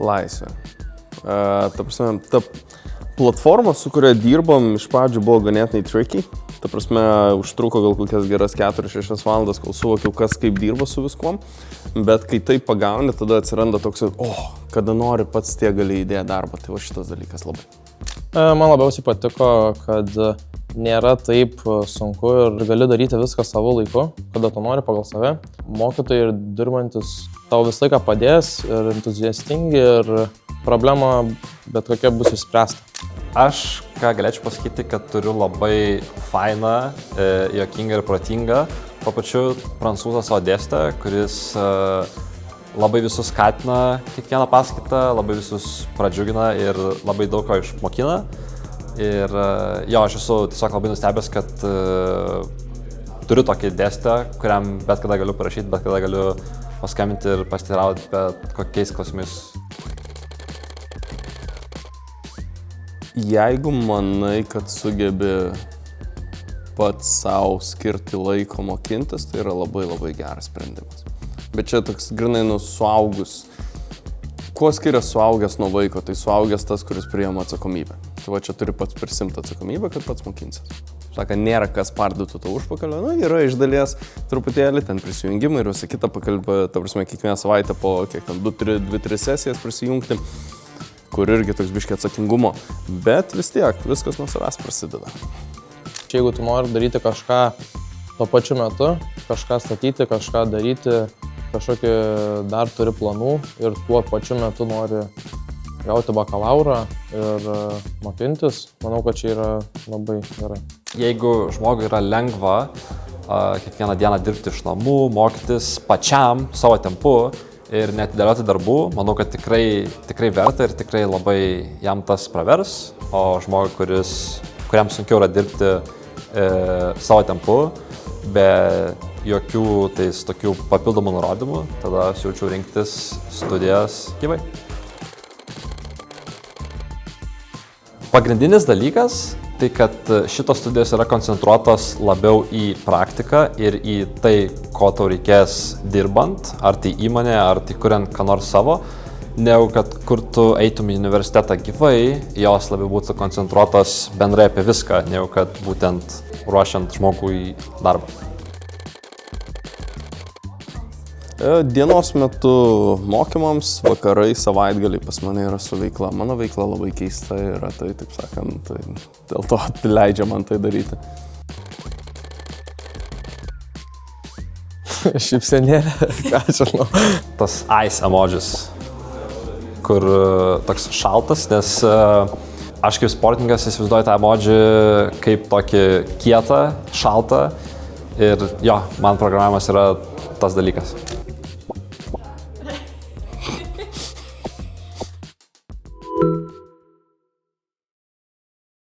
Laisvė. Ta prasme, ta platforma, su kuria dirbom, iš pradžių buvo ganėtinai tricky. Ta prasme, užtruko gal kokias geras 4-6 valandas, kol suvokiau, kas kaip dirba su viskuom. Bet kai tai pagauni, tada atsiranda toks, kada nori pats tie gali įdėti darbą. Tai va šitas dalykas labai. Man labiausiai patiko, kad nėra taip sunku ir gali daryti viską savo laiku, kada tu nori pagal save. Mokytojai ir dirbantis tau visą laiką padės ir entuziastingi ir problema bet kokia bus išspręsta. Aš, ką galėčiau pasakyti, kad turiu labai fainą, juokingą ir protingą, tuo pačiu prancūzą savo dėstytoją, kuris labai visus skatina kiekvieną paskaitą, labai visus pradžiugina ir labai daug ko išmokina. Ir jo, aš esu tiesiog labai nustebęs, kad turiu tokį dėstytoją, kuriam bet kada galiu parašyti, bet kada galiu paskambinti ir pasiteirauti bet kokiais klausimais. Jeigu manai, kad sugebi pats savo skirti laiko mokintis, tai yra labai labai geras sprendimas. Bet čia toks grinai suaugus. Kuo skiria suaugęs nuo vaiko? Tai suaugęs tas, kuris priima atsakomybę. Tai va čia turi pats prisimti atsakomybę, kad pats mokinsis. Saka, nėra kas parduotų to užpakalio. Yra iš dalies truputėlį ten prisijungimai ir visą kitą pakalbą, ta prasme, kiekvieną savaitę po 2-3 sesijas prisijungti, kur irgi toks biškį atsakingumo, bet vis tiek viskas nuo savęs prasideda. Jeigu tu nori daryti kažką tuo pačiu metu, kažką statyti, kažką daryti, kažkokį dar turi planų ir tuo pačiu metu nori gauti bakalaurą ir mokintis, manau, kad čia yra labai gerai. Jeigu žmogui yra lengva kiekvieną dieną dirbti iš namų, mokytis pačiam, savo tempu, ir neatidėlioti darbų, manau, kad tikrai verta ir tikrai labai jam tas pravers, o žmogui, kuriam sunkiau yra dirbti savo tempu, be jokių tokių papildomų nurodymų, tada siūlyčiau rinktis studijas gyvai. Pagrindinis dalykas tai, kad šitos studijos yra koncentruotos labiau į praktiką ir į tai, ko tau reikės dirbant, ar tai įmonė, ar tai kuriant ką nors savo, negu kad kur tu eitum į universitetą gyvai, jos labiau būtų koncentruotos bendrai apie viską, negu kad būtent ruošiant žmogui darbą. Dienos metu mokymams, vakarai, savaitgaliai pas mane yra su veikla. Mano veikla labai keista yra, tai taip sakant, tai dėl to leidžia man tai daryti. Šypsenėlė, ką žinau. Tas ice emojis, kur toks šaltas, nes aš kaip sportininkas įsivaizduoju tą emodžį kaip tokį kietą, šaltą ir jo, man programavimas yra tas dalykas.